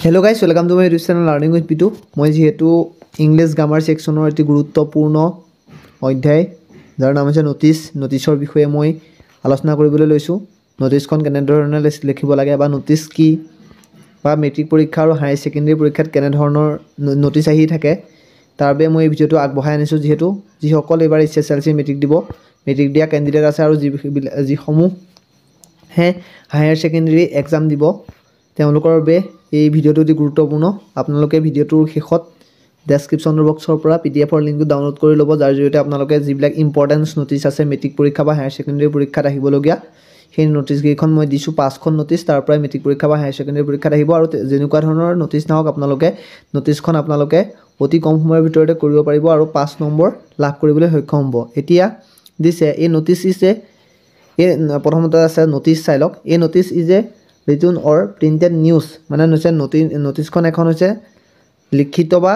Hello guys, welcome to my YouTube channel Learning with Pitu. মই যেহেতু English grammar সেকশনৰ এটি গুৰুত্বপূৰ্ণ অধ্যায় যাৰ নাম আছে নোটিছৰ বিষয়ে মই আলোচনা কৰিবলৈ লৈছো। নোটিছখন কেনে ধৰণে লিখিব লাগে বা নোটিছ কি বা মেট্ৰিক পৰীক্ষা আৰু হাই সেকেন্ডাৰী পৰীক্ষাত কেনে ধৰণৰ নোটিছ আহি থাকে তাৰ বাবে মই এই ভিডিওটো আগবঢ়াই আনিছো যেহেতু যিসকল এবাৰ এছএছএলসি মেট্ৰিক দিব মেট্ৰিক দিয়া ক্যান্ডিডেট আছে আৰু যিসমূহ হে হায়াৰ সেকেন্ডাৰী এক্সাম দিব তেওঁলোকৰ বাবে এই ভিডিওটো অতি গুৰুত্বপূৰ্ণ আপোনালোকে ভিডিওটোৰ শেষত ডেসক্ৰিপচন বক্সৰ পৰা পিডিএফৰ লিংকটো ডাউনলোড কৰি ল'ব যাৰ জৰিয়তে আপোনালোকে যিবিলাক ইম্পৰ্টেন্স নোটিছ আছে মেট্ৰিক পৰীক্ষা বা হায়াৰ সেকেন্ডাৰী পৰীক্ষাত আহিবলগীয়া সেই নোটিছ কেইখন মই দিছো 5খন নোটিছ তাৰ পৰা মেট্ৰিক পৰীক্ষা বা হায়াৰ সেকেন্ডাৰী পৰীক্ষাত আহিব আৰু যেনেকুৱা ধৰণৰ নোটিছ নাহক আপোনালোকে নোটিছখন আপোনালোকে অতি কম সময়ৰ ভিতৰতে কৰিব পাৰিব আৰু 5 নম্বৰ লাভ কৰিবলৈ সক্ষম হ'ব এতিয়া দিছে এই নোটিছ ইছে এই প্ৰথমতে আছে নোটিছ চাইলক এই notice is a written or printed news মানে হৈছে নোটিছখন এখন হৈছে লিখিত বা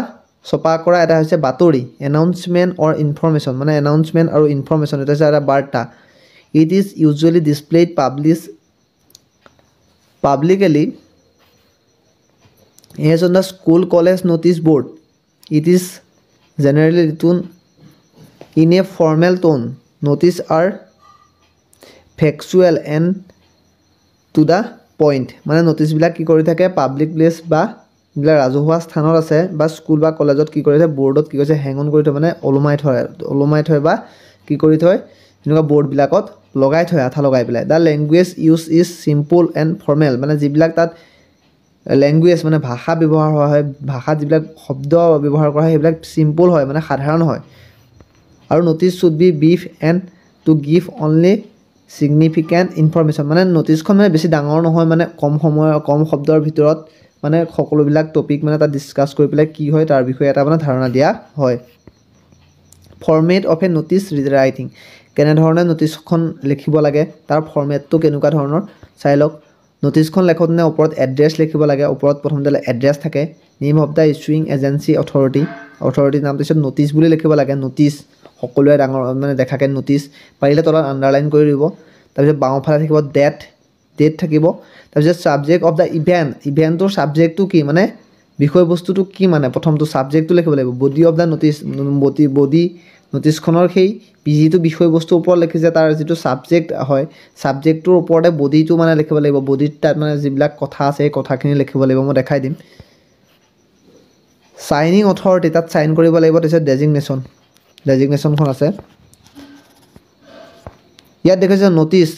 ছপা কৰা এটা হৈছে বাতৰি announcement or information মানে announcement আৰু information এটা হৈছে এটা বাৰ্তা it is usually displayed publicly as on the school college notice board it is generally written in a formal tone notice are factual and to the point মানে notice বিলাক কি কৰি থাকে পাবলিক প্লেস বা বিলা ৰাজহুৱা স্থানত আছে বা স্কুল বা কলেজত কি কৰিছে বোৰ্ডত কি কৰিছে হ্যাং অন কৰি থয় মানে ওলমাই থয় বা কি কৰি থয় এনেকুৱা বোৰ্ড বিলাকত লগাই থয় আঠা লগাই পেলাই the language use is simple and formal মানে যিবিলাক তাত ল্যাঙ্গুৱেজ মানে ভাষা ব্যৱহাৰ হয় ভাষা যিবিলাক শব্দ ব্যৱহাৰ কৰা হয় সেইবিলাক সিম্পল হয় মানে সাধাৰণ হয় আৰু notice should be brief and to give only significant information মানে নোটিছখন মানে বেছি ডাঙৰ নহয় মানে কম শব্দৰ ভিতৰত মানে সকলো বিলাক টপিক মানে তা ডিসকাস কৰি পেলাই কি হয় তাৰ বিষয়ে এটা মানে ধাৰণা দিয়া হয় format of A notice writing কেনে ধৰণে নোটিছখন লিখিব লাগে তাৰ ফৰমেটটো কেনেকুৱা ধৰণৰ চাই লওক নোটিছখন লেখোতে ওপৰত এড্ৰেছ লিখিব লাগে ওপৰত প্ৰথমতে এড্ৰেছ থাকে name of the issuing agency authority নাম পিছত নোটিছ বুলি লিখিব লাগে নোটিছ সকলোৱে ডাঙৰ মানে দেখাকে নোটিছ পাৰিলে তলত আন্ডাৰলাইন কৰি দিব তাৰপিছত বাওঁফালে থাকিব ডেট থাকিব তাৰপিছত সাবজেক্ট অফ দা ইভেন্টৰ সাবজেক্টটো কি মানে বিষয়বস্তুটো কি মানে প্ৰথমটো সাবজেক্টটো লিখিব লাগিব body of the notice body নোটিছখনৰ সেই যিটো বিষয়বস্তুৰ ওপৰত লিখিছে তাৰ যিটো সাবজেক্ট হয় সাবজেক্টৰ ওপৰতে বডিটো মানে লিখিব লাগিব বডিত তাত মানে যিবিলাক কথা আছে এই কথাখিনি লিখিব লাগিব মই দেখাই দিম সাইনিং অথৰিটি তাত সাইন কৰিব লাগিব তাৰপিছত ডেজিগনেশ্যনখন আছে ইয়াত দেখাইছে notice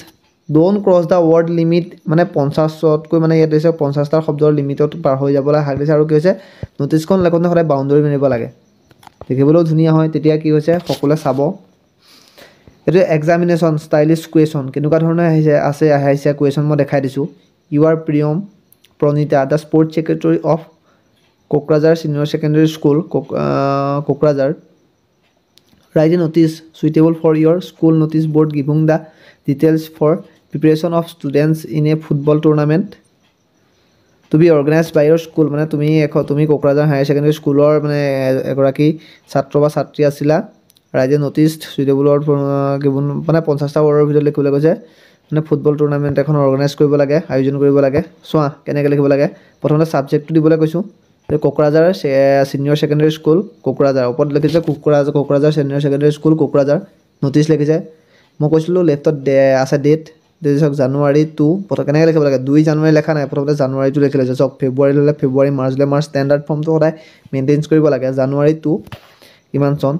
don't cross the word limit মানে 50তকৈ মানে ইয়াত দিছে 50টা শব্দৰ লিমিটত পাৰ হৈ যাবলৈ হাক দিছে আৰু কি হৈছে নোটিছখন লেখোতে সদায় বাউণ্ডাৰী মাৰিব লাগে দেখিবলৈও ধুনীয়া হয় তেতিয়া কি হৈছে সকলোৱে চাব এটো এক্সামিনেশ্যন ষ্টাইলিছ কুৱেশ্যন কেনেকুৱা ধৰণে আহিছে কুৱেশ্যন মই দেখাই দিছো you are Pranita the sports secretary of Kokrajhar senior secondary school Kokrajhar write a notice suitable for your school notice board giving the details for preparation of students in a football tournament to be organized by your school মানে তুমি Kokrajhar higher secondary স্কুলৰ মানে এগৰাকী ছাত্ৰ বা ছাত্ৰী আছিলা write a notice suitable for given মানে 50টা ৱৰ্ডৰ ভিতৰত লিখিবলৈ কৈছে মানে ফুটবল টুৰ্নামেন্ট এখন অৰ্গানাইজ কৰিব লাগে আয়োজন কৰিব লাগে সোৱা কেনেকৈ লিখিব লাগে প্ৰথমতে সাবজেক্টটো দিবলৈ কৈছো Kokrajhar senior secondary school Kokrajhar ওপৰত লিখিছে Kokrajhar senior secondary school Kokrajhar notice লিখিছে মই কৈছিলো লেফটত আছে ডেট দেশক জানুৱাৰী 2 প্ৰথম কেনেকৈ লিখিব লাগে 2 জানুৱাৰী লেখা নাই প্ৰথমতে জানুৱাৰীটো লিখি লৈছে সব ফেব্ৰুৱাৰী ললে ফেব্ৰুৱাৰী মাৰ্চ ললে মাৰ্চ ষ্টেণ্ডাৰ্ড ফৰ্মটো সদায় মেইনটেইন কৰিব লাগে জানুৱাৰী 2 ইমান চন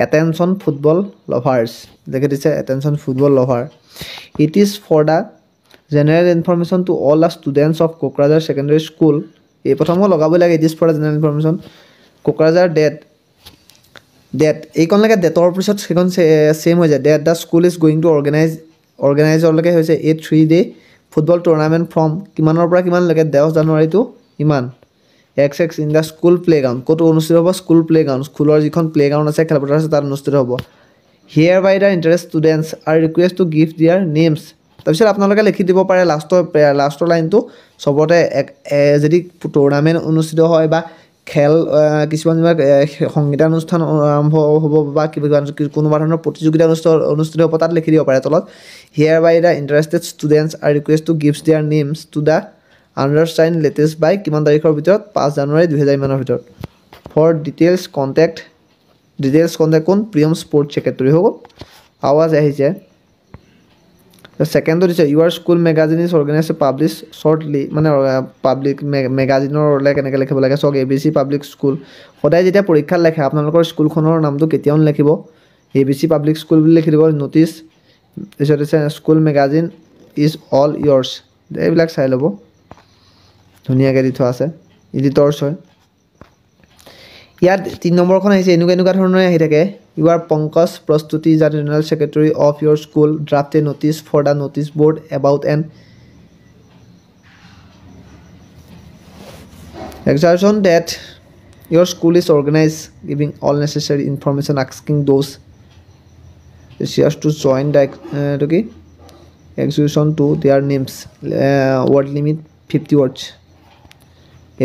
এটেনশন ফুটবল লাভাৰ্স দেখি দিছে attention football lover it is for the general information to all the students of Kokrajhar secondary school এই প্ৰথম লগাব লাগে it is for general information Kokrajhar date এইখন লাগে ডেটৰ পিছত সেখন সেম হৈ যায় date the school is going to organiser লগে হৈছে a 3 day football tournament from কিমানৰ পৰা কিমান লাগে 10 জানুৱাৰী টু ইমান XX in the school playground কত অনুষ্ঠিত হ'ব স্কুল প্লেগ্ৰাউণ্ড স্কুলৰ যিখন প্লেগ্ৰাউণ্ড আছে খেলপথাৰ আছে তাত অনুষ্ঠিত হ'ব hereby the interest students are request to give their names তাৰপিছত আপোনালোকে লিখি দিব পাৰে লাষ্টৰ লাইনটো সবতে যদি টুৰ্নামেন্ট অনুষ্ঠিত হয় বা খেল কিছুমান সংগীতানুষ্ঠান আৰম্ভ হ'ব বা কোনোবা ধৰণৰ প্ৰতিযোগিতা অনুষ্ঠিত হ'ব তাত লিখি দিব পাৰে তলত hereby the interested students are request to give their names to the undersigned latest by কিমান তাৰিখৰ ভিতৰত 5 জানুৱাৰী 2000 মানৰ ভিতৰত ফৰ ডিটেইলছ কণ্টেক্ট কোন প্ৰিয়ম স্পৰ্টছ ছেক্ৰেটৰী হৈ গ'ল আৱাজ আহিছে ছেকেণ্ডত দিছে your school magazine is organise publish shortly মানে পাব্লিক মেগাজিনৰ ওলাই কেনেকৈ লিখিব লাগে চাওক ABC পাব্লিক স্কুল সদায় যেতিয়া পৰীক্ষাত লেখে আপোনালোকৰ স্কুলখনৰ নামটো কেতিয়াও নিলিখিব ABC পাব্লিক স্কুল বুলি লিখি দিব ন'টিছ তাৰপিছত দিছে school magazine is all years এইবিলাক চাই ল'ব ধুনীয়াকৈ দি থোৱা আছে এডিটৰ্ছ হয় ইয়াত 3 নম্বৰখন আহিছে এনেকুৱা ধৰণৰে আহি থাকে ইউ আৰ পংকজ প্ৰস্তুতি is the general secretary of your school draft a notice for the notice board about an exertion that your school is organized giving all necessary information asking those shares to join the execution to their names word limit 50 words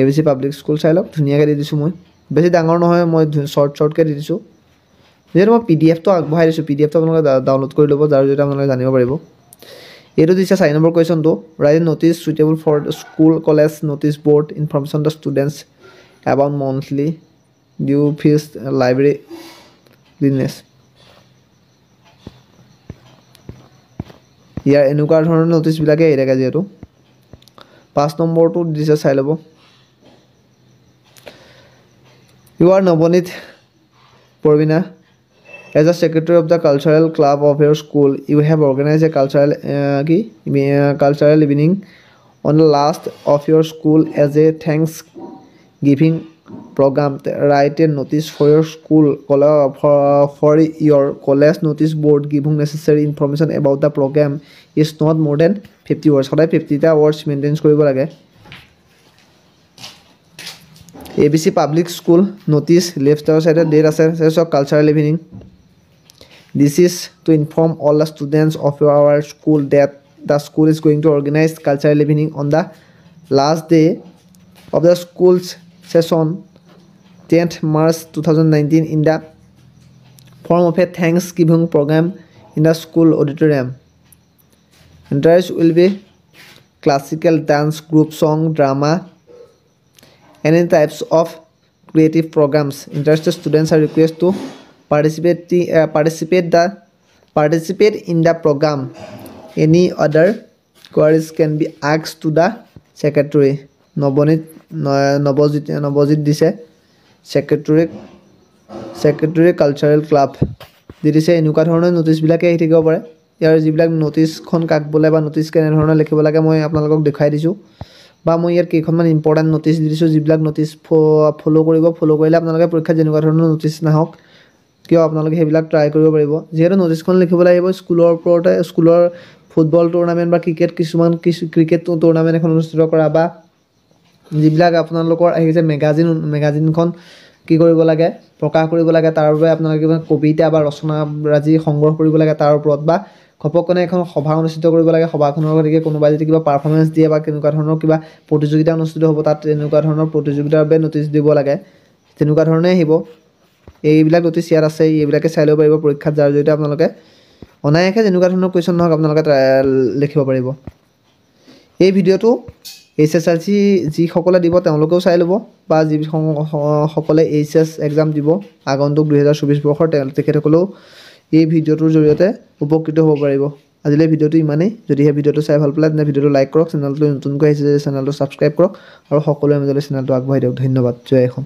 ABC public school চাই লওক ধুনীয়াকৈ দি দিছোঁ মই বেছি ডাঙৰ নহয় মই শ্বৰ্টকৈ দি দিছোঁ যিহেতু মই PDFটো আগবঢ়াই দিছোঁ PDFটো আপোনালোকে ডাউনলোড কৰি ল'ব যাৰ জৰিয়তে আপোনালোকে জানিব পাৰিব এইটো দিছে 4 নম্বৰ কুৱেশ্যনটো write notice suitable for school college notice board information the students about monthly due fees library business ইয়াৰ এনেকুৱা ধৰণৰ ন'টিছবিলাকে আহি থাকে যিহেতু 5 নম্বৰটো দিছে চাই ল'ব you are Navneet Prabina As a secretary of the cultural club of your school, you have organized a cultural evening on the last of your school as a Thanksgiving program. Write a notice for your school for your college notice board giving necessary information about the program is not more than 50 words. সদায় 50টা words maintain কৰিব লাগে ABC public school notice left side date আছে cultural evening This is to inform all the students of our school that the school is going to organize cultural evening on the last day of the school's session 10th March 2019 in the form of a Thanksgiving program in the school auditorium. Interest will be classical dance, group song, drama, any types of creative programs. Interested students are requested to participate in the program. Any other queries can be asked to the secretary. Nabajit দিছে secretary cultural club দি দিছে এনেকুৱা ধৰণৰ ন'টিছবিলাকে আহি থাকিব পাৰে ইয়াৰ যিবিলাক ন'টিছখন কাক বোলে বা ন'টিছ কেনেধৰণে লিখিব লাগে মই আপোনালোকক দেখুৱাই দিছোঁ বা মই ইয়াৰ কেইখনমান ইম্পৰ্টেণ্ট ন'টিছ দি দিছোঁ যিবিলাক ন'টিছ ফ'ল' কৰিলে আপোনালোকে পৰীক্ষাত যেনেকুৱা ধৰণৰ ন'টিছ নাহক কিয় আপোনালোকে সেইবিলাক ট্ৰাই কৰিব পাৰিব যিহেতু ন'টিছখন লিখিবলৈ আহিব স্কুলৰ ওপৰতে স্কুলৰ ফুটবল টুৰ্ণামেণ্ট বা ক্ৰিকেট টুৰ্ণামেণ্ট এখন অনুষ্ঠিত কৰা বা যিবিলাক আপোনালোকৰ আহিছে মেগাজিনখন কি কৰিব লাগে প্ৰকাশ কৰিব লাগে তাৰ বাবে আপোনালোকে কবিতা বা ৰচনাৰাজি সংগ্ৰহ কৰিব লাগে তাৰ ওপৰত বা ঘপকনে এখন সভা অনুষ্ঠিত কৰিব লাগে সভাখনৰ গতিকে কোনোবাই যদি কিবা পাৰফৰ্মেঞ্চ দিয়ে বা কেনেকুৱা ধৰণৰ কিবা প্ৰতিযোগিতা অনুষ্ঠিত হ'ব তাত এনেকুৱা ধৰণৰ প্ৰতিযোগিতাৰ বাবে ন'টিছ দিব লাগে তেনেকুৱা ধৰণে আহিব এইবিলাক ন'টিছ ইয়াত আছে এইবিলাকে চাই ল'ব পাৰিব পৰীক্ষাত যাৰ জৰিয়তে আপোনালোকে অনায়াসে যেনেকুৱা ধৰণৰ কুৱেশ্যন নহওক আপোনালোকে লিখিব পাৰিব এই ভিডিঅ'টো HSLC যিসকলে দিব তেওঁলোকেও চাই ল'ব বা যিসকলে HS এক্সাম দিব আগন্তুক 2024 বৰ্ষৰ তেখেতসকলেও এই ভিডিঅ'টোৰ জৰিয়তে উপকৃত হ'ব পাৰিব আজিলৈ ভিডিঅ'টো ইমানেই যদিহে ভিডিঅ'টো চাই ভাল পালে তেন্তে ভিডিঅ'টো লাইক কৰক চেনেলটো নতুনকৈ আহিছে যদি চেনেলটো ছাবস্ক্ৰাইব কৰক আৰু সকলোৰে মাজলৈ চেনেলটো আগবঢ়াই দিয়ক ধন্যবাদ জয় অসম